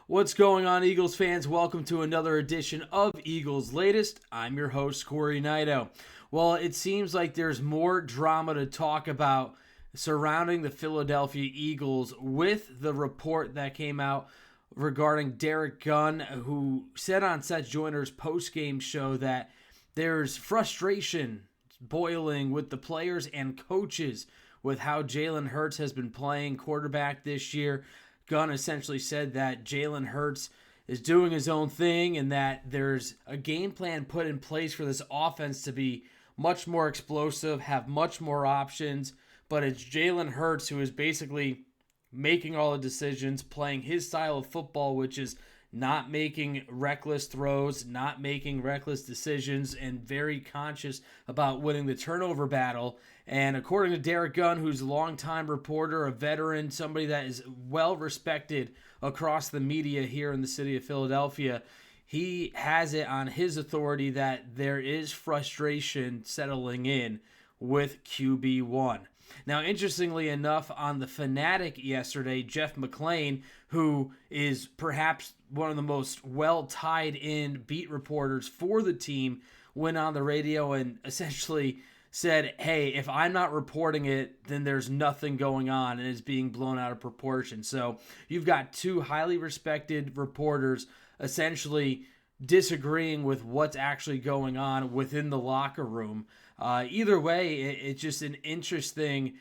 What's going on, Eagles fans? Welcome to another edition of Eagles Latest. I'm your host, Cory Nidoh. Well, it seems like there's more drama to talk about surrounding the Philadelphia Eagles with the report that came out regarding Derek Gunn, who said on Seth Joyner's post-game show that there's frustration boiling with the players and coaches with how Jalen Hurts has been playing quarterback this year. Gunn essentially said that Jalen Hurts is doing his own thing and that there's a game plan put in place for this offense to be much more explosive, have much more options, but it's Jalen Hurts who is basically making all the decisions, playing his style of football, which is not making reckless throws, not making reckless decisions, and very conscious about winning the turnover battle. And according to Derek Gunn, who's a longtime reporter, a veteran, somebody that is well respected across the media here in the city of Philadelphia, he has it on his authority that there is frustration settling in with QB1. Now, interestingly enough, on The Fanatic yesterday, Jeff McClain, who is perhaps one of the most well-tied-in beat reporters for the team, went on the radio and essentially said, hey, if I'm not reporting it, then there's nothing going on and it's being blown out of proportion. So you've got two highly respected reporters essentially disagreeing with what's actually going on within the locker room. Either way, it's just an interesting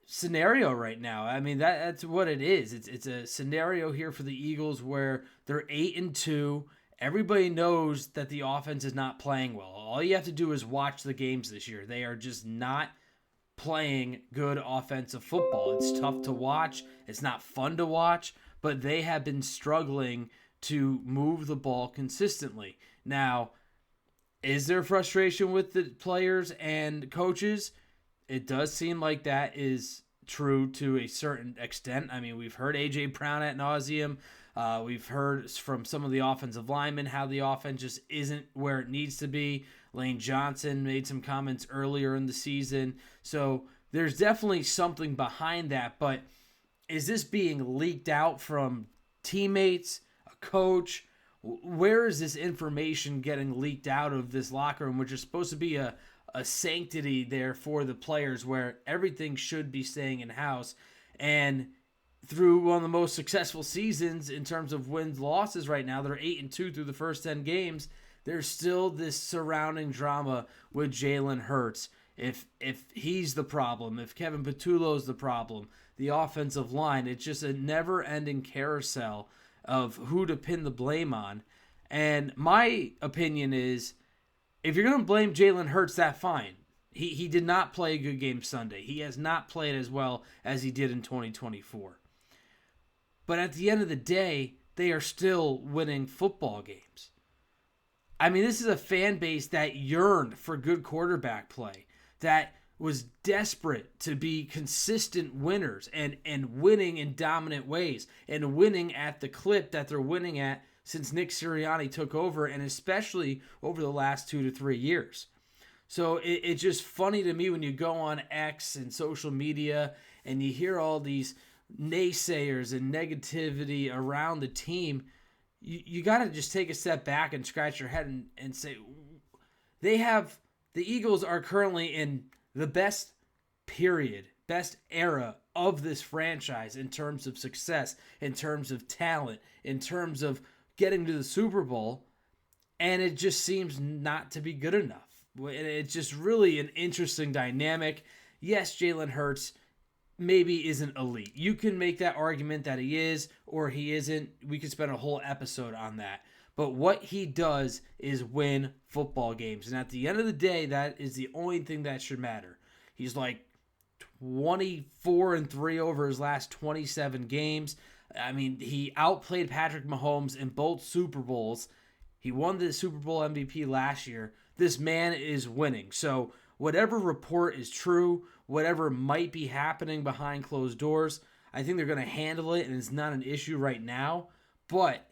scenario right now. I mean, that's what it is. It's a scenario here for the Eagles where they're 8-2. Everybody knows that the offense is not playing well. All you have to do is watch the games this year. They are just not playing good offensive football. It's tough to watch. It's not fun to watch, but they have been struggling to move the ball consistently. Now, is there frustration with the players and coaches? It does seem like that is true to a certain extent. I mean, we've heard A.J. Brown ad nauseum. We've heard from some of the offensive linemen how the offense just isn't where it needs to be. Lane Johnson made some comments earlier in the season. So there's definitely something behind that. But is this being leaked out from teammates, a coach? Where is this information getting leaked out of this locker room, which is supposed to be a sanctity there for the players where everything should be staying in-house? And through one of the most successful seasons in terms of wins, losses right now, they're 8-2 through the first 10 games. There's still this surrounding drama with Jalen Hurts. If he's the problem, if Kevin Patullo's the problem, the offensive line, it's just a never-ending carousel of who to pin the blame on. And my opinion is, if you're going to blame Jalen Hurts, that's fine. He did not play a good game Sunday. He has not played as well as he did in 2024. But at the end of the day, they are still winning football games. I mean, this is a fan base that yearned for good quarterback play, that was desperate to be consistent winners and winning in dominant ways and winning at the clip that they're winning at since Nick Sirianni took over, and especially over the last 2 to 3 years. So it's just funny to me when you go on X and social media and you hear all these naysayers and negativity around the team. You got to just take a step back and scratch your head and say, the Eagles are currently in the best era of this franchise in terms of success, in terms of talent, in terms of getting to the Super Bowl, and it just seems not to be good enough. It's just really an interesting dynamic. Yes, Jalen Hurts maybe isn't elite. You can make that argument that he is or he isn't. We could spend a whole episode on that. But what he does is win football games. And at the end of the day, that is the only thing that should matter. He's like 24-3 over his last 27 games. I mean, he outplayed Patrick Mahomes in both Super Bowls. He won the Super Bowl MVP last year. This man is winning. So whatever report is true, whatever might be happening behind closed doors, I think they're going to handle it, and it's not an issue right now. But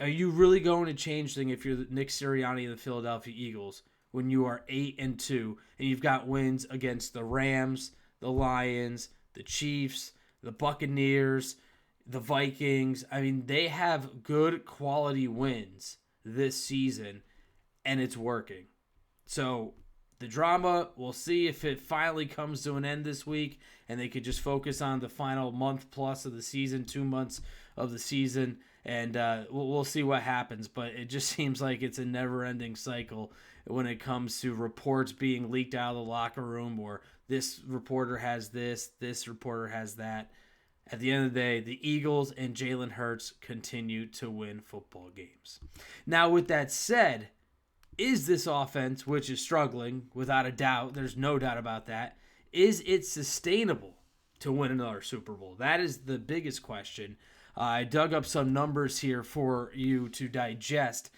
are you really going to change things if you're Nick Sirianni and the Philadelphia Eagles when you are 8-2 and you've got wins against the Rams, the Lions, the Chiefs, the Buccaneers, the Vikings. I mean, they have good quality wins this season, and it's working. So the drama, we'll see if it finally comes to an end this week and they could just focus on the final month plus of the season, 2 months of the season, and we'll see what happens. But it just seems like it's a never-ending cycle when it comes to reports being leaked out of the locker room, or this reporter has this reporter has that. At the end of the day, the Eagles and Jalen Hurts continue to win football games. Now, with that said, is this offense, which is struggling without a doubt, there's no doubt about that, is it sustainable to win another Super Bowl? That is the biggest question. I dug up some numbers here for you to digest.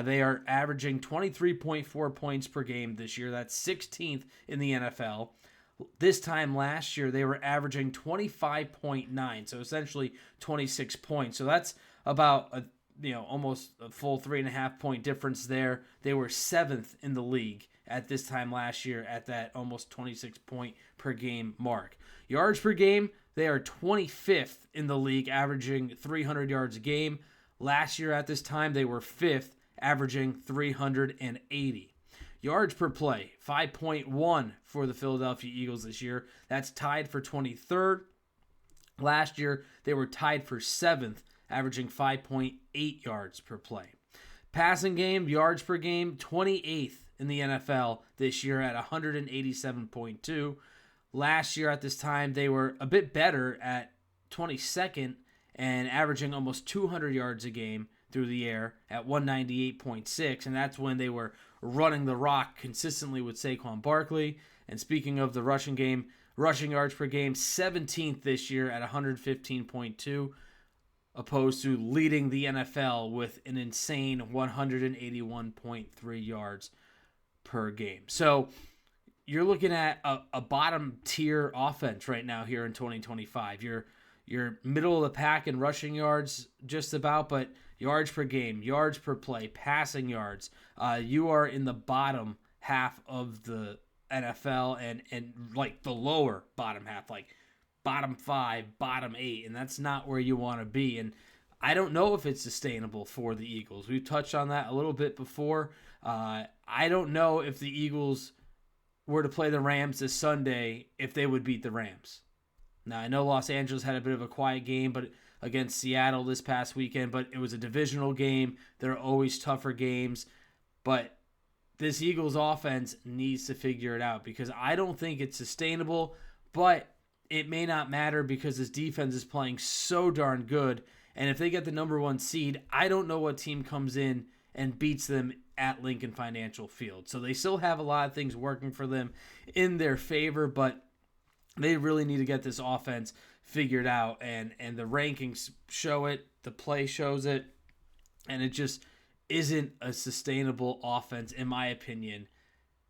They are averaging 23.4 points per game this year. That's 16th in the NFL. This time last year, they were averaging 25.9, so essentially 26 points. So that's about almost a full 3.5 point difference there. They were 7th in the league at this time last year at that almost 26 point per game mark. Yards per game, they are 25th in the league, averaging 300 yards a game. Last year at this time, they were 5th, averaging 380. Yards per play, 5.1 for the Philadelphia Eagles this year. That's tied for 23rd. Last year, they were tied for 7th, averaging 5.8 yards per play. Passing game, yards per game, 28th in the NFL this year at 187.2. Last year at this time, they were a bit better at 22nd and averaging almost 200 yards a game through the air at 198.6, and that's when they were running the rock consistently with Saquon Barkley. And speaking of the rushing game, rushing yards per game, 17th this year at 115.2, opposed to leading the NFL with an insane 181.3 yards per game. So you're looking at a bottom tier offense right now here in 2025. You're middle of the pack in rushing yards just about, but yards per game, yards per play, passing yards, you are in the bottom half of the NFL and like the lower bottom half, like bottom 5, bottom 8, and that's not where you want to be. And I don't know if it's sustainable for the Eagles. We've touched on that a little bit before. I don't know if the Eagles were to play the Rams this Sunday, if they would beat the Rams. Now, I know Los Angeles had a bit of a quiet game but against Seattle this past weekend, but it was a divisional game. There are always tougher games. But this Eagles offense needs to figure it out, because I don't think it's sustainable, but it may not matter because this defense is playing so darn good. And if they get the number 1 seed, I don't know what team comes in and beats them at Lincoln Financial Field. So they still have a lot of things working for them in their favor, but they really need to get this offense figured out, and the rankings show it, the play shows it, and it just isn't a sustainable offense, in my opinion,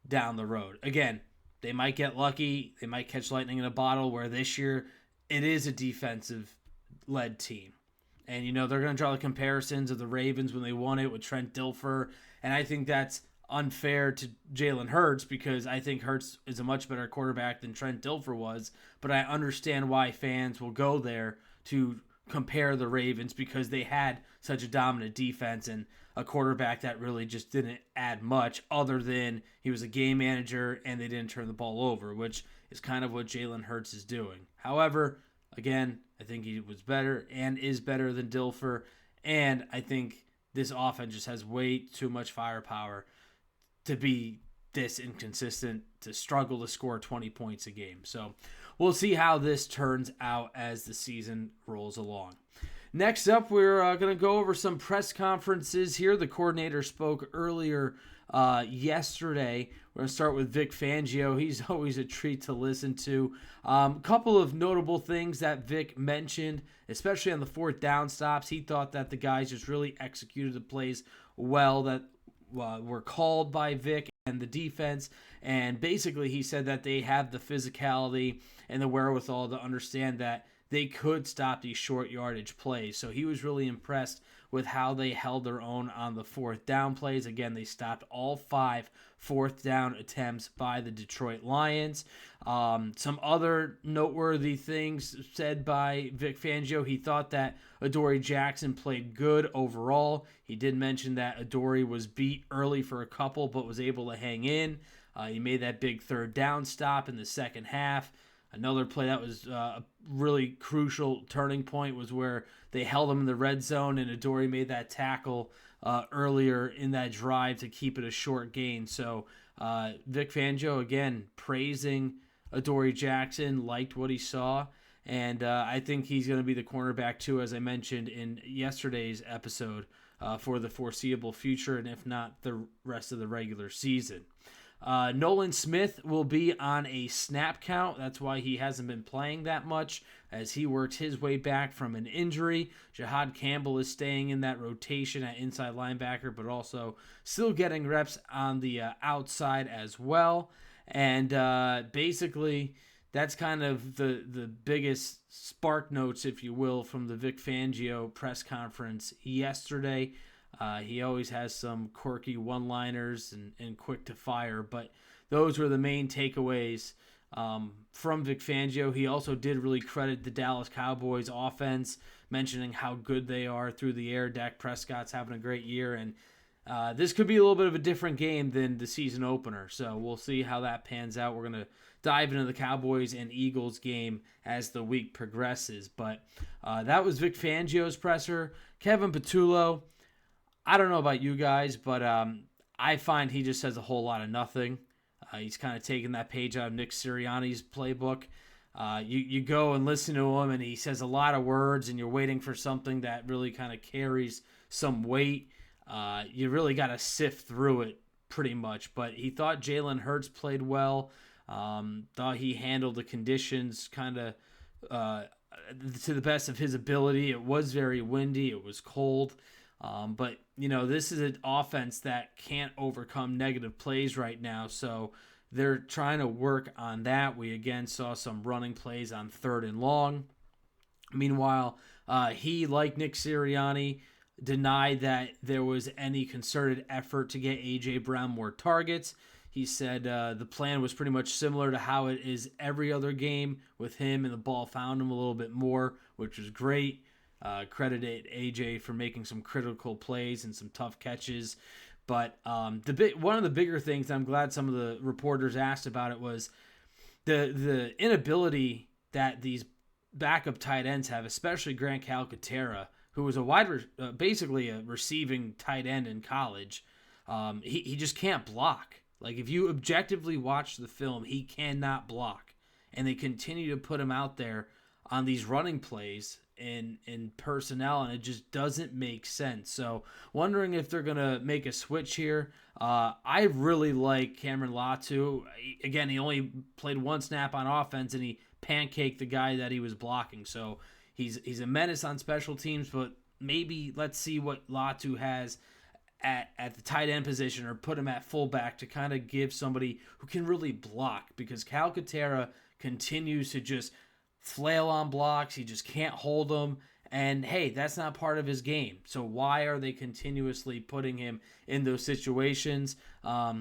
down the road. Again, they might get lucky, they might catch lightning in a bottle, where this year it is a defensive-led team. And, they're going to draw the comparisons of the Ravens when they won it with Trent Dilfer, and I think that's unfair to Jalen Hurts, because I think Hurts is a much better quarterback than Trent Dilfer was, but I understand why fans will go there to compare the Ravens, because they had such a dominant defense and a quarterback that really just didn't add much other than he was a game manager and they didn't turn the ball over, which is kind of what Jalen Hurts is doing. However, again, I think he was better and is better than Dilfer, and I think this offense just has way too much firepower to be this inconsistent, to struggle to score 20 points a game. So we'll see how this turns out as the season rolls along. Next up, we're going to go over some press conferences here. The coordinator spoke earlier yesterday. We're going to start with Vic Fangio. He's always a treat to listen to. Couple of notable things that Vic mentioned, especially on the 4th down stops. He thought that the guys just really executed the plays well that were called by Vic and the defense, and basically he said that they have the physicality and the wherewithal to understand that they could stop these short yardage plays. So he was really impressed with how they held their own on the fourth down plays. Again, they stopped all 5 fourth down attempts by the Detroit Lions. Some other noteworthy things said by Vic Fangio. He thought that Adoree Jackson played good overall. He did mention that Adoree was beat early for a couple, but was able to hang in. He made that big third down stop in the second half. Another play that was a really crucial turning point was where they held him in the red zone, and Adoree made that tackle earlier in that drive to keep it a short gain. So Vic Fangio, again, praising Adoree Jackson, liked what he saw, and I think he's going to be the cornerback too, as I mentioned in yesterday's episode, for the foreseeable future, and if not, the rest of the regular season. Nolan Smith will be on a snap count. That's why he hasn't been playing that much as he works his way back from an injury. Jahad Campbell is staying in that rotation at inside linebacker, but also still getting reps on the outside as well. And basically, that's kind of the biggest spark notes, if you will, from the Vic Fangio press conference yesterday. He always has some quirky one-liners and quick to fire, but those were the main takeaways from Vic Fangio. He also did really credit the Dallas Cowboys offense, mentioning how good they are through the air. Dak Prescott's having a great year, and this could be a little bit of a different game than the season opener, so we'll see how that pans out. We're going to dive into the Cowboys and Eagles game as the week progresses, but that was Vic Fangio's presser. Kevin Patullo, I don't know about you guys, but I find he just says a whole lot of nothing. He's kind of taking that page out of Nick Sirianni's playbook. You go and listen to him, and he says a lot of words, and you're waiting for something that really kind of carries some weight. You really got to sift through it pretty much. But he thought Jalen Hurts played well. Thought he handled the conditions kind of to the best of his ability. It was very windy. It was cold. But, this is an offense that can't overcome negative plays right now, so they're trying to work on that. We, again, saw some running plays on 3rd and long. Meanwhile, he, like Nick Sirianni, denied that there was any concerted effort to get A.J. Brown more targets. He said the plan was pretty much similar to how it is every other game with him, and the ball found him a little bit more, which was great. Credited AJ for making some critical plays and some tough catches. But one of the bigger things, I'm glad some of the reporters asked about it, was the inability that these backup tight ends have, especially Grant Calcaterra, who was basically a receiving tight end in college. He just can't block. Like, if you objectively watch the film, he cannot block. And they continue to put him out there on these running plays in personnel, and it just doesn't make sense. So wondering if they're going to make a switch here. I really like Cameron Latu. Again, he only played 1 snap on offense, and he pancaked the guy that he was blocking. So he's a menace on special teams, but maybe let's see what Latu has at the tight end position, or put him at fullback to kind of give somebody who can really block, because Calcaterra continues to just flail on blocks. He just can't hold them. And hey, that's not part of his game. So why are they continuously putting him in those situations? A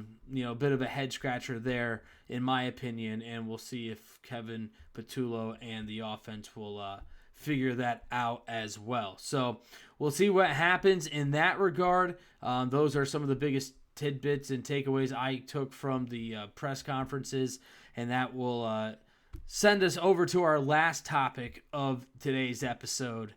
bit of a head scratcher there, in my opinion. And we'll see if Kevin Patullo and the offense will figure that out as well. So we'll see what happens in that regard. Those are some of the biggest tidbits and takeaways I took from the press conferences, and that will send us over to our last topic of today's episode.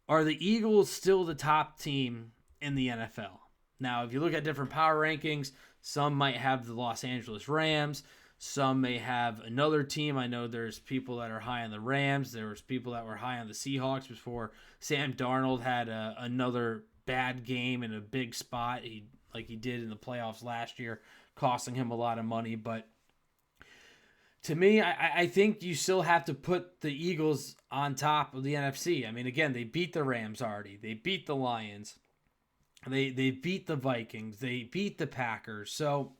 Are the Eagles still the top team in the NFL? Now, if you look at different power rankings, some might have the Los Angeles Rams. Some may have another team. I know there's people that are high on the Rams. There was people that were high on the Seahawks before Sam Darnold had another bad game in a big spot, like he did in the playoffs last year, costing him a lot of money. But to me, I think you still have to put the Eagles on top of the NFC. I mean, again, they beat the Rams already. They beat the Lions. They beat the Vikings. They beat the Packers. So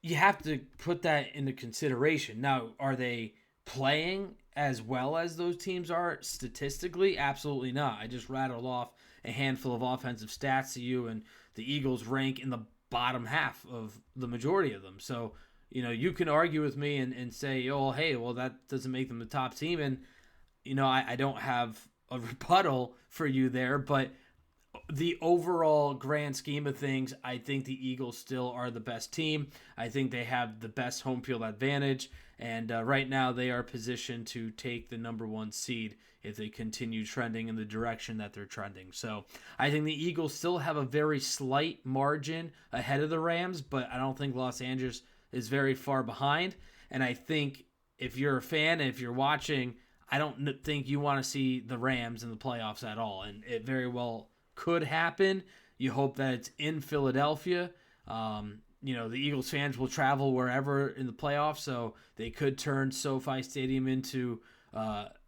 you have to put that into consideration. Now, are they playing as well as those teams are statistically? Absolutely not. I just rattled off a handful of offensive stats to you, and the Eagles rank in the bottom half of the majority of them. So, you can argue with me and say, oh, hey, well, that doesn't make them the top team. And, I don't have a rebuttal for you there, but the overall grand scheme of things, I think the Eagles still are the best team. I think they have the best home field advantage, and right now they are positioned to take the number one seed if they continue trending in the direction that they're trending. So I think the Eagles still have a very slight margin ahead of the Rams, but I don't think Los Angeles is very far behind. And I think if you're a fan, if you're watching, I don't think you want to see the Rams in the playoffs at all, and it very well could happen. You hope that it's in Philadelphia. The Eagles fans will travel wherever in the playoffs, so they could turn SoFi Stadium into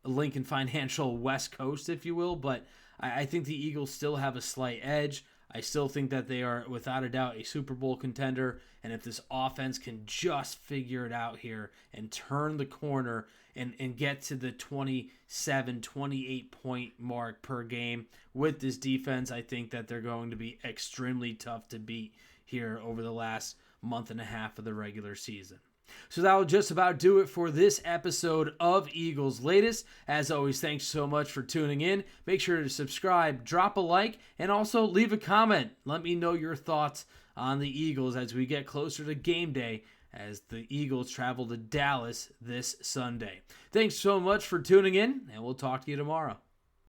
Lincoln Financial West Coast, if you will. But I think the Eagles still have a slight edge. I still think that they are, without a doubt, a Super Bowl contender. And if this offense can just figure it out here and turn the corner and get to the 27, 28 point mark per game with this defense, I think that they're going to be extremely tough to beat here over the last month and a half of the regular season. So that will just about do it for this episode of Eagles Latest. As always, thanks so much for tuning in. Make sure to subscribe, drop a like, and also leave a comment. Let me know your thoughts on the Eagles as we get closer to game day as the Eagles travel to Dallas this Sunday. Thanks so much for tuning in, and we'll talk to you tomorrow.